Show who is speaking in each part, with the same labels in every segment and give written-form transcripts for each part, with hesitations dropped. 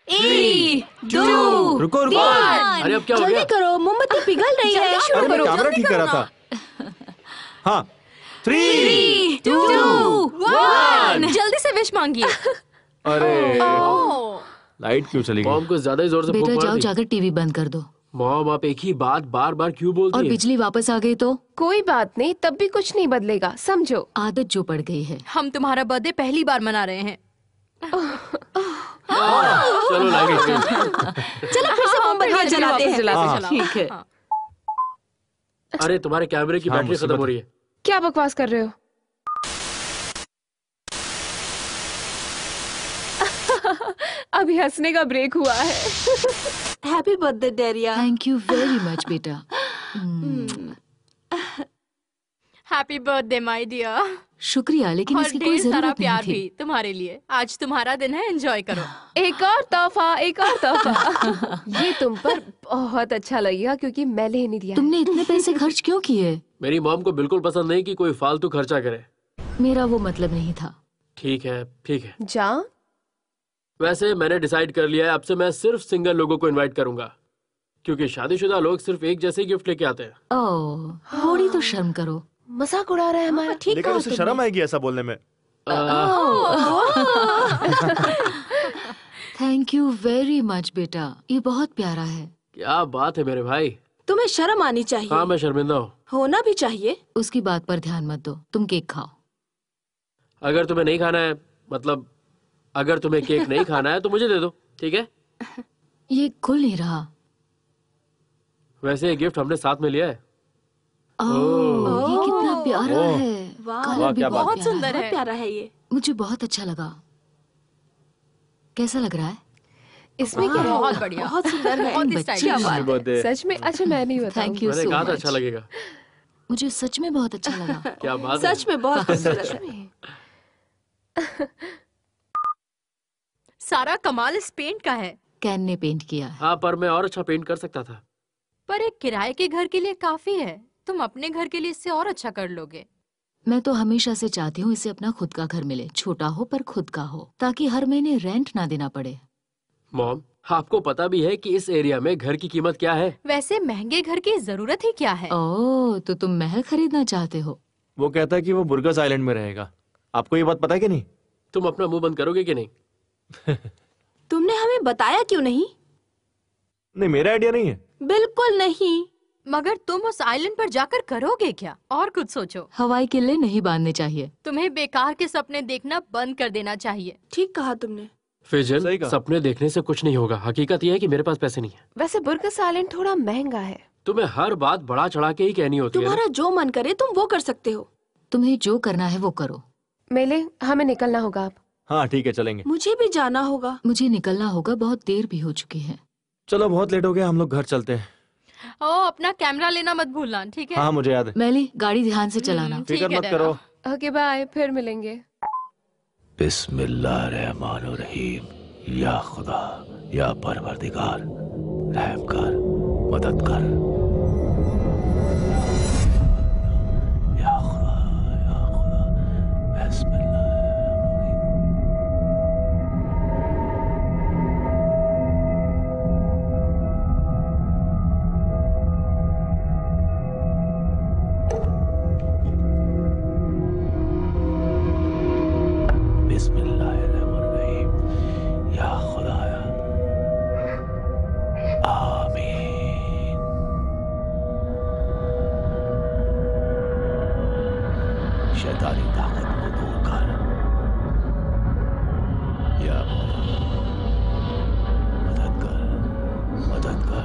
Speaker 1: 3, 2,
Speaker 2: रुको
Speaker 1: 1।
Speaker 3: अरे अब क्या हो
Speaker 4: जल्दी
Speaker 3: गया?
Speaker 4: करो, मोमबत्ती पिघल रही है।
Speaker 2: अरे मैं कैमरा ठीक कर रहा था। हाँ 3,
Speaker 1: 2, 1। जल्दी से विश मांगिए।
Speaker 2: अरे लाइट क्यों चली गई?
Speaker 3: मॉम को ज्यादा ही जोर से फूंक
Speaker 5: बेटा
Speaker 3: मार
Speaker 5: जाओ
Speaker 3: दी।
Speaker 5: जाकर टीवी बंद कर दो।
Speaker 3: मॉम आप एक ही बात बार बार क्यों बोलती
Speaker 5: और
Speaker 3: है?
Speaker 5: बिजली वापस आ गई तो
Speaker 4: कोई बात नहीं, तब भी कुछ नहीं बदलेगा, समझो।
Speaker 5: आदत जो पड़ गई है।
Speaker 1: हम तुम्हारा बर्थडे पहली बार मना रहे हैं।
Speaker 3: चलो लाइट
Speaker 4: चलो फिर से मोमबत्ती जलाते हैं।
Speaker 5: ठीक है।
Speaker 3: अरे तुम्हारे कैमरे की
Speaker 2: हाँ,
Speaker 3: बैटरी खत्म हो रही है।
Speaker 4: क्या बकवास कर रहे हो? अभी हंसने का ब्रेक हुआ है।
Speaker 6: हैप्पी बर्थडे डेरिया।
Speaker 5: थैंक यू वेरी मच बेटा।
Speaker 1: Happy birthday my dear.
Speaker 5: शुक्रिया, लेकिन
Speaker 1: और
Speaker 5: इसकी कोई
Speaker 1: ढेर सारा
Speaker 5: जरूरत नहीं
Speaker 1: प्यार
Speaker 5: थी।
Speaker 1: भी तुम्हारे लिए। आज तुम्हारा दिन है, एंजॉय करो।
Speaker 4: एक और तोहफा, एक और तोहफा। ये तुम पर बहुत अच्छा लगेगा क्योंकि मैंने नहीं दिया है।
Speaker 5: तुमने इतने पैसे खर्च क्यों किए?
Speaker 3: मेरी मॉम को बिल्कुल पसंद नहीं कि कोई फालतू खर्चा करे।
Speaker 5: मेरा वो मतलब नहीं था।
Speaker 3: ठीक है ठीक है।
Speaker 4: जा।
Speaker 3: वैसे मैंने डिसाइड कर लिया है, अब से मैं सिर्फ सिंगल लोगों को इनवाइट करूंगा, क्योंकि शादीशुदा लोग सिर्फ एक जैसे गिफ्ट लेके आते हैं।
Speaker 5: ओह, थोड़ी तो शर्म करो।
Speaker 4: मजाक उड़ा रहा है हमारा। ठीक
Speaker 2: लेकिन
Speaker 4: कहा
Speaker 2: उसे
Speaker 4: तुमने।
Speaker 2: शर्म आएगी ऐसा बोलने में।
Speaker 5: थैंक यू वेरी मच बेटा, ये बहुत प्यारा है।
Speaker 3: क्या बात है मेरे भाई।
Speaker 6: तुम्हें शर्म आनी चाहिए।
Speaker 3: हाँ मैं शर्मिंदा हूँ।
Speaker 6: होना भी चाहिए।
Speaker 5: उसकी बात पर ध्यान मत दो, तुम केक खाओ।
Speaker 3: अगर तुम्हें नहीं खाना है, मतलब अगर तुम्हें केक नहीं खाना है तो मुझे दे दो, ठीक है?
Speaker 5: ये खुल नहीं रहा।
Speaker 3: वैसे ये गिफ्ट हमने साथ में लिया है।
Speaker 5: ओह, ये कितना प्यारा
Speaker 2: ओह।
Speaker 5: है।
Speaker 6: वाह,
Speaker 5: कलर भी
Speaker 2: क्या बात
Speaker 5: बहुत
Speaker 1: बहुत सुंदर
Speaker 6: बहुत
Speaker 1: है।
Speaker 6: प्यारा है ये।
Speaker 5: मुझे बहुत अच्छा लगा। कैसा लग रहा है?
Speaker 4: इसमें क्या है?
Speaker 1: बहुत बढ़िया,
Speaker 6: बहुत सुंदर है।
Speaker 1: बहुत
Speaker 5: बच्चे
Speaker 1: स्टाइलिश।
Speaker 5: हैं।
Speaker 2: बर्थडे।
Speaker 4: सच में? अच्छा मैं नहीं बताऊंगी।
Speaker 5: थैंक यू
Speaker 3: मैंने
Speaker 5: सो
Speaker 3: कहा था
Speaker 5: मच।
Speaker 3: अच्छा लगेगा।
Speaker 5: मुझे सच में बहुत अच्छा लगा।
Speaker 3: क्या बात है।
Speaker 6: सच में बहुत खूबसूरत है।
Speaker 1: सारा कमाल इस पेंट का है।
Speaker 5: कैन ने पेंट किया है।
Speaker 3: हाँ पर मैं और अच्छा पेंट कर सकता था।
Speaker 1: पर एक किराए के घर के लिए काफी है। तुम अपने घर के लिए इससे और अच्छा कर लोगे।
Speaker 5: मैं तो हमेशा से चाहती हूँ इसे अपना खुद का घर मिले, छोटा हो पर खुद का हो, ताकि हर महीने रेंट ना देना पड़े।
Speaker 3: मॉम आपको पता भी है कि इस एरिया में घर की कीमत क्या है?
Speaker 1: वैसे महंगे घर की जरूरत ही क्या है?
Speaker 5: ओह, तो तुम महल खरीदना चाहते हो?
Speaker 2: वो कहता है कि वो बुर्गस आइलैंड में रहेगा। आपको ये बात पता है कि नहीं?
Speaker 3: तुम अपना मुंह बंद करोगे कि नहीं?
Speaker 6: तुमने हमें बताया क्यों नहीं?
Speaker 2: नहीं मेरा आइडिया नहीं है।
Speaker 6: बिल्कुल नहीं।
Speaker 1: मगर तुम उस आइलैंड पर जाकर करोगे क्या? और कुछ सोचो।
Speaker 5: हवाई किले नहीं बांधने चाहिए।
Speaker 1: तुम्हें बेकार के सपने देखना बंद कर देना चाहिए।
Speaker 6: ठीक कहा तुमने।
Speaker 3: फिजल,
Speaker 2: सही कहा।
Speaker 3: सपने देखने से कुछ नहीं होगा। हकीकत यह है कि मेरे पास पैसे नहीं है।
Speaker 4: वैसे बुर्गस आइलैंड थोड़ा महंगा है।
Speaker 3: तुम्हें हर बात बढ़ा चढ़ा के ही कहनी होती है ना?
Speaker 6: तुम्हारा जो मन करे तुम वो कर सकते हो।
Speaker 5: तुम्हें जो करना है वो करो।
Speaker 4: मेले हमें निकलना होगा अब।
Speaker 2: हाँ ठीक है चलेंगे।
Speaker 6: मुझे भी जाना होगा।
Speaker 5: मुझे निकलना होगा, बहुत देर भी हो चुकी है।
Speaker 2: चलो बहुत लेट हो गया, हम लोग घर चलते हैं।
Speaker 1: ओ, अपना कैमरा लेना मत भूलना, ठीक है?
Speaker 2: हाँ मुझे याद है।
Speaker 5: मैली, गाड़ी ध्यान से चलाना।
Speaker 1: ठीक
Speaker 2: फिक्र
Speaker 1: है,
Speaker 2: मत करो।
Speaker 4: ओके बाय, फिर मिलेंगे।
Speaker 7: बिस्मिल्लाहिर्रहमानिर्रहीम। या खुदा, या परवरदिगार, रहम कर, मदद कर। या खुदा, या खुदा, बिस्मिल्लाहिर्रहमानिर्रहीम। बिस्मिल्लाहिर्रहमानिर्रहीम। या खुदाया, आमीन। शैतानी ताकत को दूर कर। या मौला, मदद कर, मदद कर।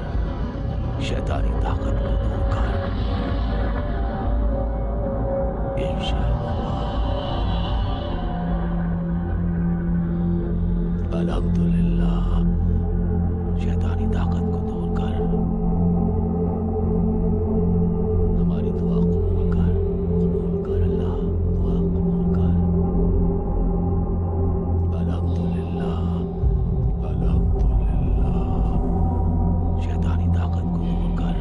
Speaker 7: शैतानी ताकत को दूर कर। इंशाअल्लाह। अल्हम्दुलिल्लाह। शैतानी ताकत को दूर कर। हमारी दुआ कबूल कर, कबूल कर अल्लाह, दुआ कबूल कर। अल्हम्दुलिल्लाह, अल्हम्दुलिल्लाह। शैतानी ताकत को दूर कर।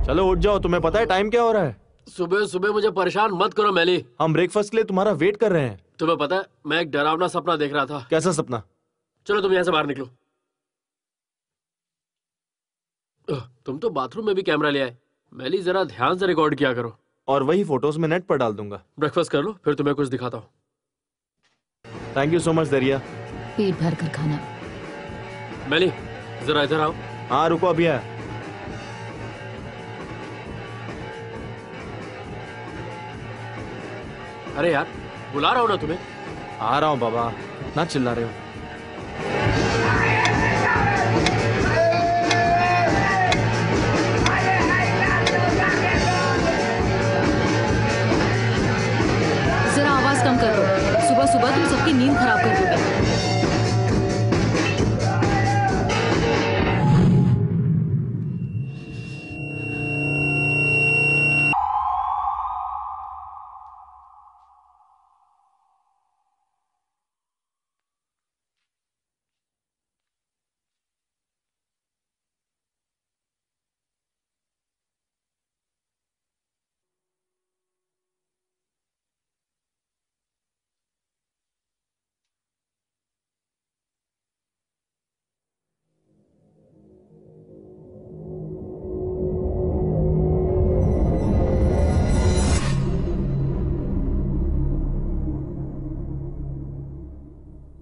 Speaker 2: चलो उठ जाओ, तुम्हें पता है टाइम क्या हो रहा है?
Speaker 3: सुबह सुबह मुझे परेशान मत करो मैली।
Speaker 2: हम ब्रेकफास्ट के लिए तुम्हारा वेट कर रहे हैं।
Speaker 3: तुम्हें पता है मैं एक डरावना सपना देख रहा था।
Speaker 2: कैसा सपना?
Speaker 3: चलो तुम यहाँ से बाहर निकलो। तुम तो बाथरूम में भी कैमरा ले आए। मैली जरा ध्यान से रिकॉर्ड किया करो।
Speaker 2: और वही फोटोज में नेट पर डाल दूंगा।
Speaker 3: ब्रेकफास्ट कर लो, फिर तुम्हें कुछ दिखाता हूँ।
Speaker 2: थैंक यू सो मच दरिया।
Speaker 5: पेट भर कर खाना।
Speaker 3: मैली जरा इधर आओ।
Speaker 2: हाँ रुको, अभी आया।
Speaker 3: अरे यार बुला रहा हूँ ना तुम्हें।
Speaker 2: आ रहा हूँ बाबा, ना चिल्ला रहे हो।
Speaker 5: जरा आवाज कम करो, सुबह सुबह तुम सबकी नींद खराब कर दोगे।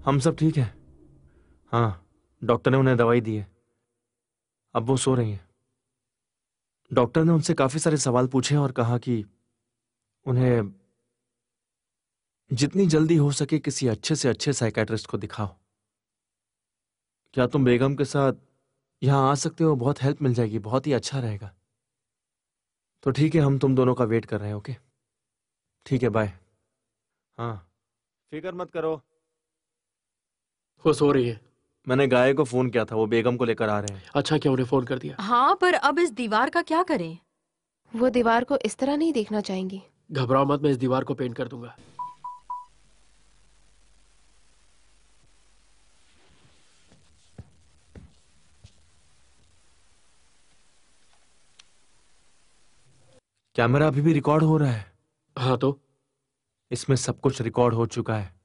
Speaker 2: हम सब ठीक है। हाँ, डॉक्टर ने उन्हें दवाई दी है, अब वो सो रही हैं। डॉक्टर ने उनसे काफी सारे सवाल पूछे और कहा कि उन्हें जितनी जल्दी हो सके किसी अच्छे से अच्छे साइकेट्रिस्ट को दिखाओ। क्या तुम बेगम के साथ यहां आ सकते हो? बहुत हेल्प मिल जाएगी, बहुत ही अच्छा रहेगा। तो ठीक है, हम तुम दोनों का वेट कर रहे हैं। ओके ठीक है, बाय। हाँ फिक्र मत करो।
Speaker 3: वो सो रही है।
Speaker 2: मैंने गाय को फोन किया था, वो बेगम को लेकर आ रहे हैं।
Speaker 3: अच्छा क्या उन्हें फोन कर दिया?
Speaker 1: हाँ, पर अब इस दीवार का क्या करें?
Speaker 4: वो दीवार को इस तरह नहीं देखना चाहेंगी।
Speaker 3: घबराओ मत, मैं इस दीवार को पेंट कर दूंगा।
Speaker 2: कैमरा अभी भी रिकॉर्ड हो रहा है?
Speaker 3: हाँ तो
Speaker 2: इसमें सब कुछ रिकॉर्ड हो चुका है।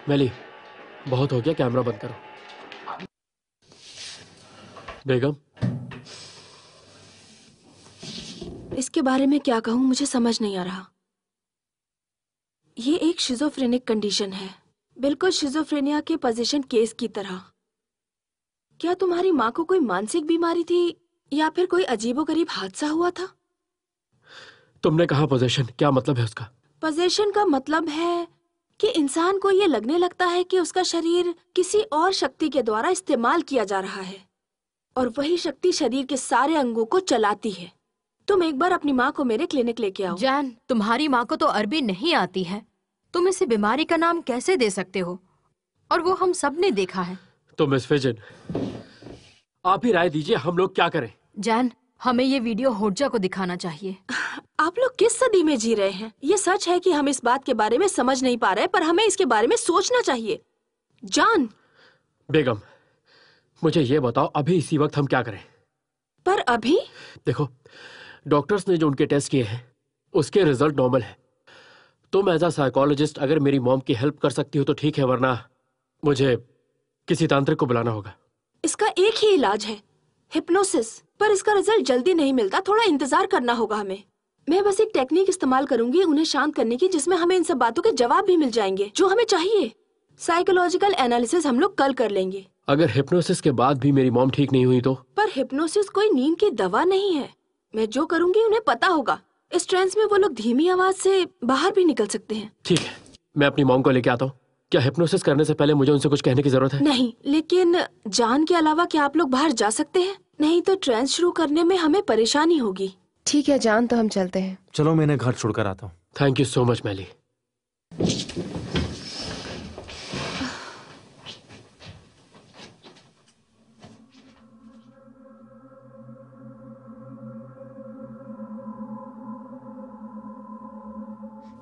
Speaker 3: मैली बहुत हो गया, कैमरा बंद करो। बेगम
Speaker 6: इसके बारे में क्या कहूं, मुझे समझ नहीं आ रहा। ये एक शिजोफ्रेनिक कंडीशन है, बिल्कुल शिजोफ्रेनिया के पोजीशन केस की तरह। क्या तुम्हारी माँ को कोई मानसिक बीमारी थी या फिर कोई अजीबोगरीब हादसा हुआ था?
Speaker 3: तुमने कहा पोजेशन, क्या मतलब है उसका?
Speaker 6: पोजेशन का मतलब है कि इंसान को ये लगने लगता है कि उसका शरीर किसी और शक्ति के द्वारा इस्तेमाल किया जा रहा है और वही शक्ति शरीर के सारे अंगों को चलाती है। तुम एक बार अपनी माँ को मेरे क्लिनिक लेके आओ।
Speaker 1: जैन, तुम्हारी माँ को तो अरबी नहीं आती है, तुम इसे बीमारी का नाम कैसे दे सकते हो? और वो हम सब ने देखा है।
Speaker 3: तो मिस फेजन, आप ही राय दीजिए, हम लोग क्या करें?
Speaker 1: जैन, हमें ये वीडियो होड्जा को दिखाना चाहिए।
Speaker 6: आप लोग किस सदी में जी रहे हैं? ये सच है कि हम इस बात के बारे में समझ नहीं पा रहे, पर हमें इसके बारे में सोचना चाहिए। जान।
Speaker 3: बेगम मुझे ये बताओ, अभी इसी वक्त हम क्या करें?
Speaker 6: पर अभी
Speaker 3: देखो, डॉक्टर्स ने जो उनके टेस्ट किए हैं उसके रिजल्ट नॉर्मल है। तुम एज अ साइकोलॉजिस्ट अगर मेरी मॉम की हेल्प कर सकती हो तो ठीक है, वरना मुझे किसी तांत्रिक को बुलाना होगा।
Speaker 6: इसका एक ही इलाज है, हिप्नोसिस, पर इसका रिजल्ट जल्दी नहीं मिलता, थोड़ा इंतजार करना होगा हमें। मैं बस एक टेक्निक इस्तेमाल करूंगी उन्हें शांत करने की, जिसमें हमें इन सब बातों के जवाब भी मिल जाएंगे जो हमें चाहिए। साइकोलॉजिकल एनालिसिस हम लोग कल कर लेंगे।
Speaker 3: अगर हिप्नोसिस के बाद भी मेरी मॉम ठीक नहीं हुई तो?
Speaker 6: पर हिप्नोसिस कोई नींद की दवा नहीं है। मैं जो करूंगी उन्हें पता होगा। इस ट्रांस में वो लोग धीमी आवाज से बाहर भी निकल सकते हैं।
Speaker 3: ठीक है, मैं अपनी मॉम को लेके आता हूँ। क्या हिप्नोसिस करने से पहले मुझे उनसे कुछ कहने की जरूरत है?
Speaker 6: नहीं, लेकिन जान के अलावा क्या आप लोग बाहर जा सकते हैं? नहीं तो ट्रांस शुरू करने में हमें परेशानी होगी।
Speaker 4: ठीक है जान, तो हम चलते हैं।
Speaker 2: चलो मैं इन्हें घर छोड़कर आता हूँ।
Speaker 3: थैंक यू सो मच मैली।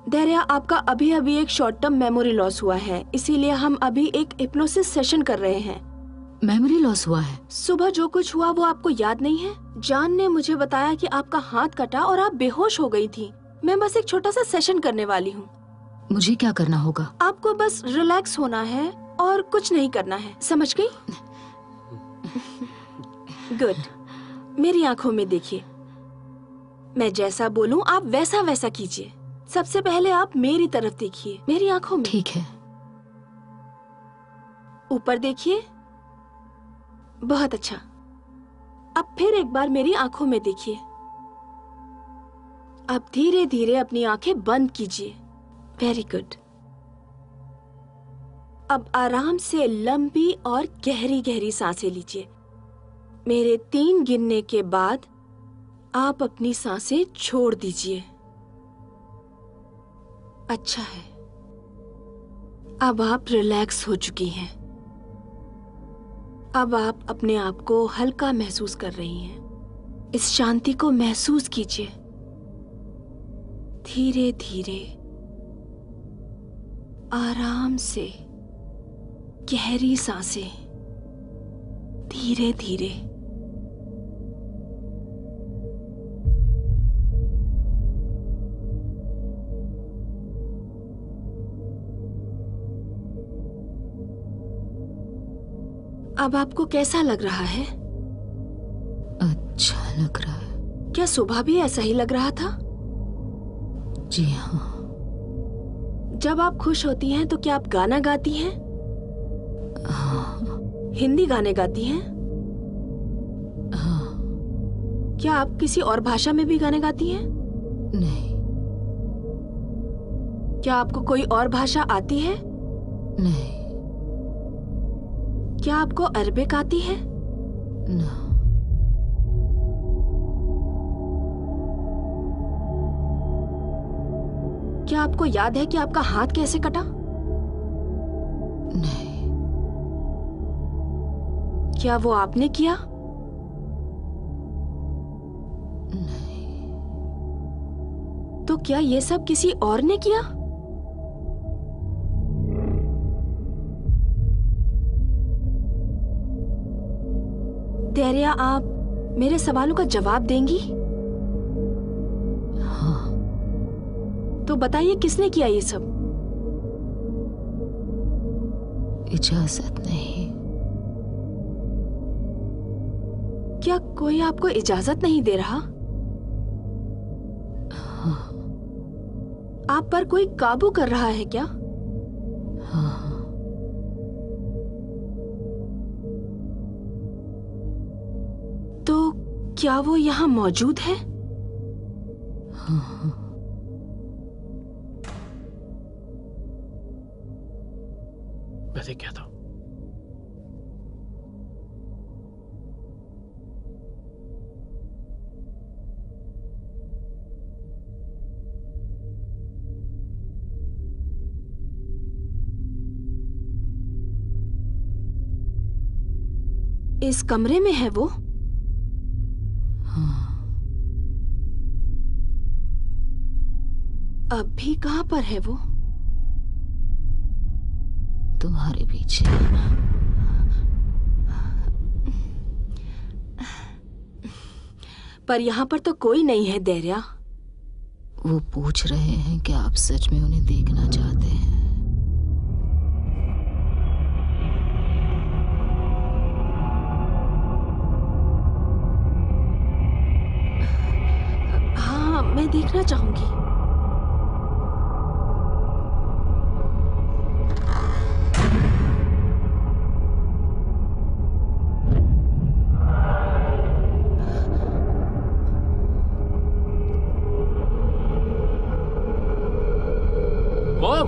Speaker 6: दरिया, आपका अभी अभी एक शॉर्ट टर्म मेमोरी लॉस हुआ है, इसीलिए हम अभी एक हिप्नोसिस सेशन कर रहे हैं।
Speaker 5: मेमोरी लॉस हुआ है?
Speaker 6: सुबह जो कुछ हुआ वो आपको याद नहीं है? जान ने मुझे बताया कि आपका हाथ कटा और आप बेहोश हो गई थी। मैं बस एक छोटा सा सेशन करने वाली हूँ।
Speaker 5: मुझे क्या करना होगा?
Speaker 6: आपको बस रिलैक्स होना है और कुछ नहीं करना है, समझ गई? गुड। मेरी आंखों में देखिए, मैं जैसा बोलूं आप वैसा वैसा कीजिए। सबसे पहले आप मेरी तरफ देखिए, मेरी आंखों में।
Speaker 5: ठीक है।
Speaker 6: ऊपर देखिए, बहुत अच्छा। अब फिर एक बार मेरी आंखों में देखिए। अब धीरे धीरे अपनी आंखें बंद कीजिए। Very good. अब आराम से लंबी और गहरी गहरी सांसें लीजिए। मेरे 3 गिनने के बाद आप अपनी सांसें छोड़ दीजिए। अच्छा है, अब आप रिलैक्स हो चुकी हैं। अब आप अपने आप को हल्का महसूस कर रही हैं। इस शांति को महसूस कीजिए। धीरे धीरे आराम से गहरी सांसें, धीरे धीरे। अब आपको कैसा लग रहा है?
Speaker 5: अच्छा लग रहा है।
Speaker 6: क्या सुबह भी ऐसा ही लग रहा था?
Speaker 5: जी हाँ।
Speaker 6: जब आप खुश होती हैं तो क्या आप गाना गाती हैं?
Speaker 5: हाँ।
Speaker 6: हिंदी गाने गाती हैं?
Speaker 5: हाँ।
Speaker 6: क्या आप किसी और भाषा में भी गाने गाती हैं?
Speaker 5: नहीं।
Speaker 6: क्या आपको कोई और भाषा आती है?
Speaker 5: नहीं।
Speaker 6: क्या आपको अरबिक आती है?
Speaker 5: ना।
Speaker 6: क्या आपको याद है कि आपका हाथ कैसे कटा?
Speaker 5: नहीं।
Speaker 6: क्या वो आपने किया?
Speaker 5: नहीं।
Speaker 6: तो क्या ये सब किसी और ने किया? दरिया, आप मेरे सवालों का जवाब देंगी?
Speaker 5: हाँ।
Speaker 6: तो बताइए, किसने किया ये सब?
Speaker 5: इजाजत नहीं।
Speaker 6: क्या कोई आपको इजाजत नहीं दे रहा?
Speaker 5: हाँ।
Speaker 6: आप पर कोई काबू कर रहा है क्या?
Speaker 5: हाँ।
Speaker 6: तो क्या वो यहाँ मौजूद है?
Speaker 5: हाँ।
Speaker 3: मैं देख क्या था।
Speaker 6: इस कमरे में है वो?
Speaker 5: हाँ।
Speaker 6: अब भी कहाँ पर है वो?
Speaker 5: तुम्हारे पीछे।
Speaker 6: पर यहाँ पर तो कोई नहीं है दरिया।
Speaker 5: वो पूछ रहे हैं कि आप सच में उन्हें देखना चाहते हैं।
Speaker 6: हाँ, मैं देखना चाहूंगी।
Speaker 3: मॉम!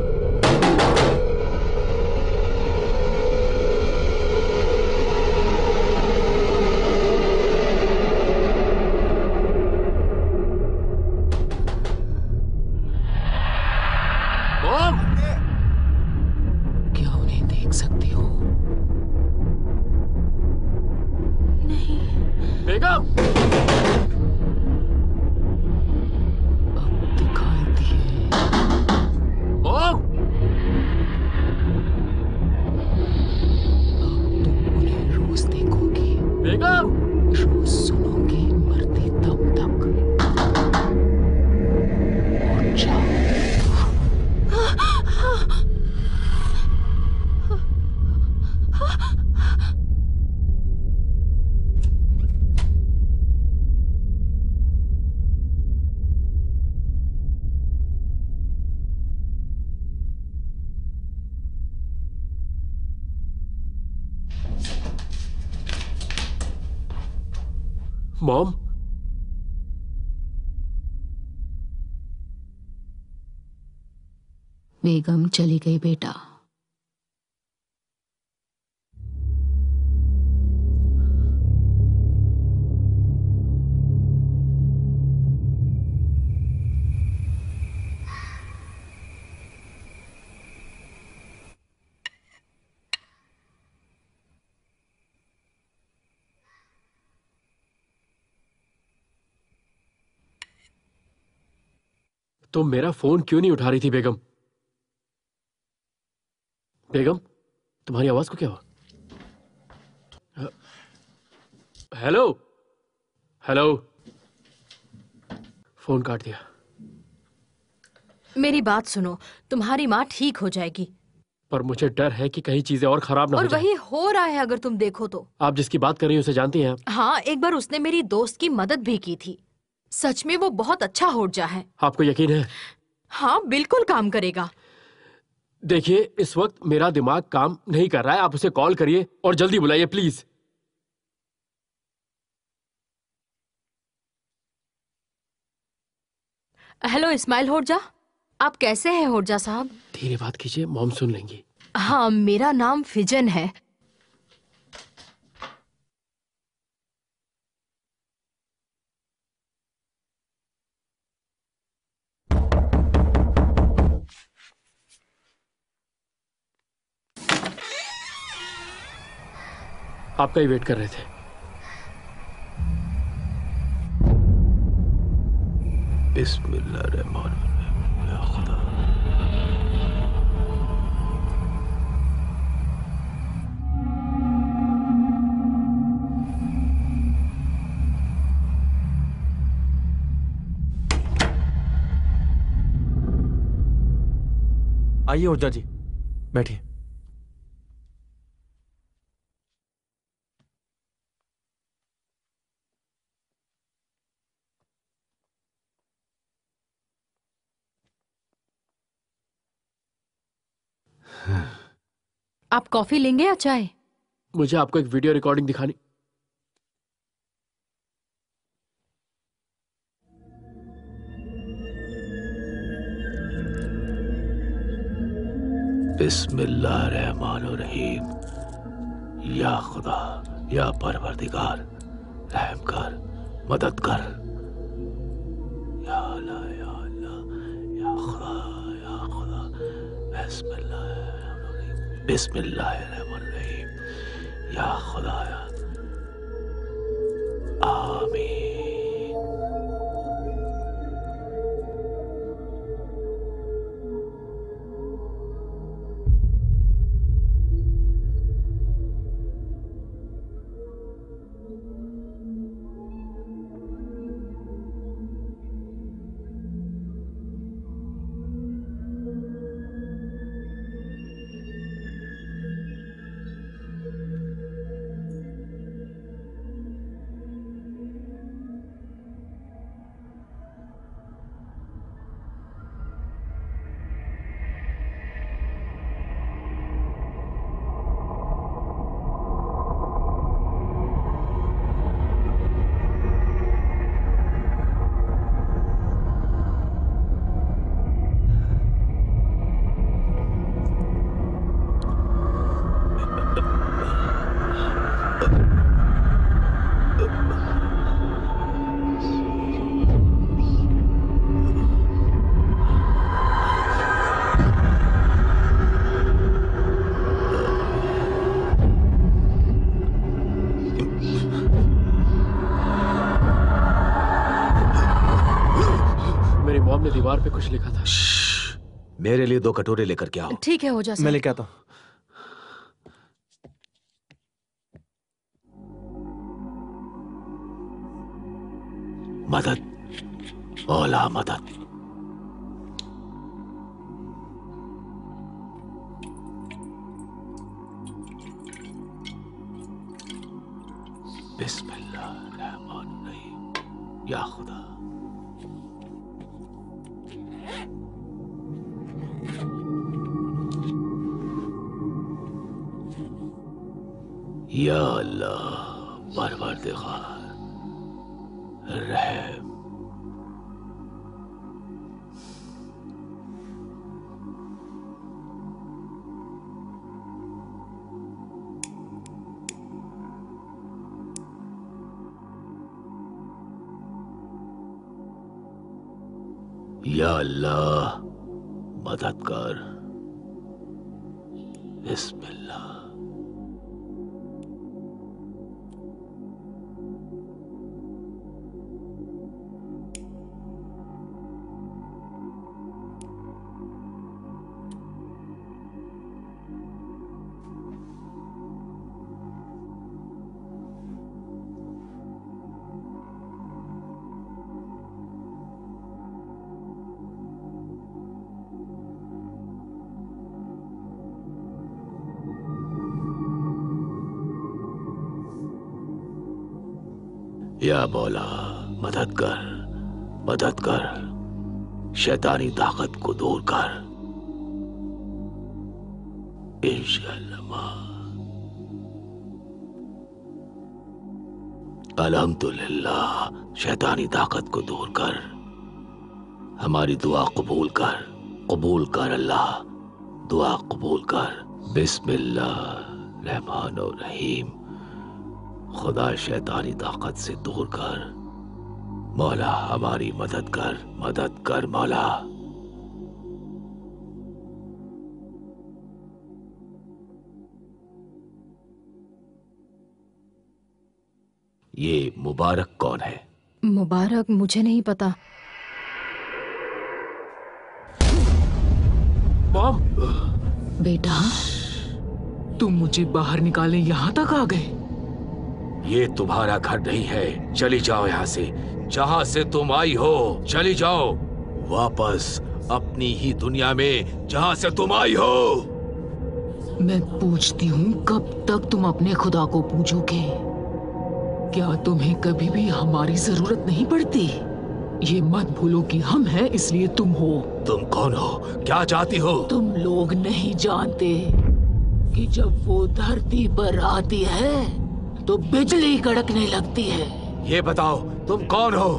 Speaker 5: सकती हो।
Speaker 6: नहीं।
Speaker 3: बेगम,
Speaker 5: अब दिखाई दिए।
Speaker 3: मॉम,
Speaker 5: अब तुम उन्हें रोज देखोगी,
Speaker 3: बेगम।
Speaker 5: रोज सुनोगी, मरते दम तक। उठ जाओ।
Speaker 3: मॉम,
Speaker 5: बेगम चली गई बेटा।
Speaker 3: तुम मेरा फोन क्यों नहीं उठा रही थी बेगम? बेगम, तुम्हारी आवाज को क्या हुआ? Hello, hello. फोन काट दिया।
Speaker 1: मेरी बात सुनो, तुम्हारी माँ ठीक हो जाएगी।
Speaker 3: पर मुझे डर है कि कहीं चीजें और खराब ना
Speaker 1: और
Speaker 3: हो जाए।
Speaker 1: वही हो रहा है, अगर तुम देखो तो।
Speaker 3: आप जिसकी बात कर रही हैं उसे जानती हैं आप?
Speaker 1: हाँ, एक बार उसने मेरी दोस्त की मदद भी की थी। सच में वो बहुत अच्छा होर्जा है।
Speaker 3: आपको यकीन है?
Speaker 1: हाँ, बिल्कुल काम करेगा।
Speaker 3: देखिए, इस वक्त मेरा दिमाग काम नहीं कर रहा है। आप उसे कॉल करिए और जल्दी बुलाइए प्लीज।
Speaker 1: हेलो इस्माइल होर्जा, आप कैसे हैं होर्जा साहब?
Speaker 3: धीरे बात कीजिए, मॉम सुन लेंगी।
Speaker 1: हाँ, मेरा नाम फिजन है।
Speaker 3: आपका ही वेट कर रहे थे।
Speaker 7: बिस्मिल्लाहिर्रहमानिर्रहीम। या खुदा।
Speaker 2: आइए ओझा जी, बैठिए।
Speaker 1: आप कॉफी लेंगे या चाय?
Speaker 3: मुझे आपको एक वीडियो रिकॉर्डिंग दिखानी।
Speaker 7: बिस्मिल्लाहिर्रहमानिर्रहीम। या खुदा, या परवरदिगार, रहम कर, मदद कर। या अल्लाह, या अल्लाह, या खुदा, या खुदा। बिस्मिल्लाहिर्रहमानिर्रहीम, बिस्मिल्लाहिर्रहमानिर्रहीम। या खुदा, या आमीन।
Speaker 3: दीवार पे कुछ लिखा था।
Speaker 7: मेरे लिए 2 कटोरे लेकर के आओ।
Speaker 1: ठीक है, हो जा
Speaker 2: मैं
Speaker 1: सर।
Speaker 2: लेके आता हूँ।
Speaker 7: मदद, मौला मदद। बिस्मिल्लाहिर्रहमानिर्रहीम। या खुदा, या अल्लाह, परवरदिगार रहम। या अल्लाह, मदद कर। बिस्मिल्लाह। या मौला, मदद कर, मदद कर। शैतानी ताकत को दूर कर। इंशाअल्लाह। अल्हम्दुलिल्लाह। शैतानी ताकत को दूर कर। हमारी दुआ कबूल कर अल्लाह। दुआ कबूल कर। बिस्मिल्लाह रहमान और रहीम। खुदा शैतानी ताकत से दूर कर। मौला हमारी मदद कर मौला। ये मुबारक कौन है?
Speaker 1: मुबारक मुझे नहीं पता।
Speaker 3: मॉम,
Speaker 5: बेटा, तुम मुझे बाहर निकालने यहाँ तक आ गए?
Speaker 7: ये तुम्हारा घर नहीं है। चली जाओ यहाँ से। जहाँ से तुम आई हो चली जाओ वापस अपनी ही दुनिया में जहाँ से तुम आई हो।
Speaker 5: मैं पूछती हूँ, कब तक तुम अपने खुदा को पूजोगे? क्या तुम्हें कभी भी हमारी जरूरत नहीं पड़ती? ये मत भूलो कि हम हैं इसलिए तुम हो।
Speaker 7: तुम कौन हो? क्या चाहती हो?
Speaker 5: तुम लोग नहीं जानते कि जब वो धरती पर आती है तो बिजली कड़कने लगती है।
Speaker 7: ये बताओ तुम कौन हो?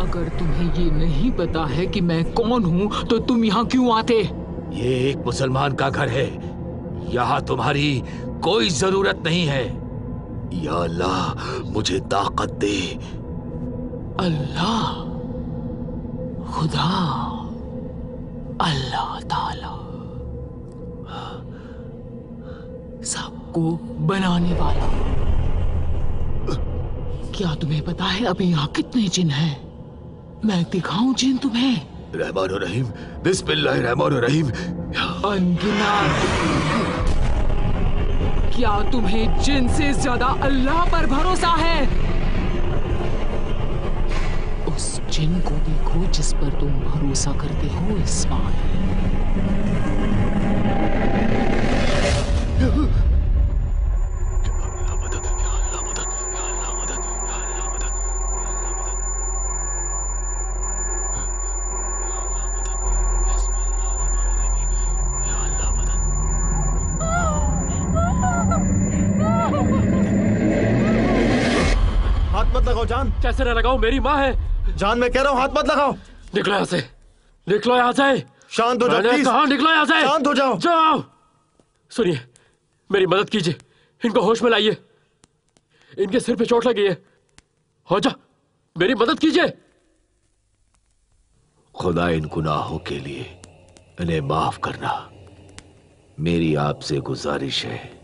Speaker 5: अगर तुम्हें ये नहीं पता है कि मैं कौन हूँ तो तुम यहाँ क्यों आते?
Speaker 7: ये एक मुसलमान का घर है। यहाँ तुम्हारी कोई जरूरत नहीं है। या अल्लाह, मुझे ताकत दे।
Speaker 5: अल्लाह, खुदा, अल्लाह ताला, सबको बनाने वाला। क्या तुम्हें पता है अभी यहाँ कितने जिन हैं? मैं दिखाऊं जिन तुम्हें?
Speaker 7: रहमान और रहीम। बिस्मिल्लाहिर्रहमान और रहीम।
Speaker 5: अनगिनत। क्या तुम्हें जिन से ज्यादा अल्लाह पर भरोसा है? उस जिन को देखो जिस पर तुम भरोसा करते हो, इस्माइल।
Speaker 2: हाथ मत लगाओ जान।
Speaker 3: कैसे न लगाओ? मेरी माँ है।
Speaker 2: जान, मैं कह रहा हूँ हाथ मत लगाओ।
Speaker 3: निकलो यहाँ से, निकलो यहाँ से।
Speaker 2: शांत हो जाओ प्लीज।
Speaker 3: कहा निकलो यहाँ से।
Speaker 2: शांत हो जाओ।
Speaker 3: जाओ। सुनिए, मेरी मदद कीजिए। इनको होश में लाइए। इनके सिर पे चोट लगी है। हो जा, मेरी मदद कीजिए।
Speaker 7: खुदा इन गुनाहों के लिए इन्हें माफ करना। मेरी आपसे गुजारिश है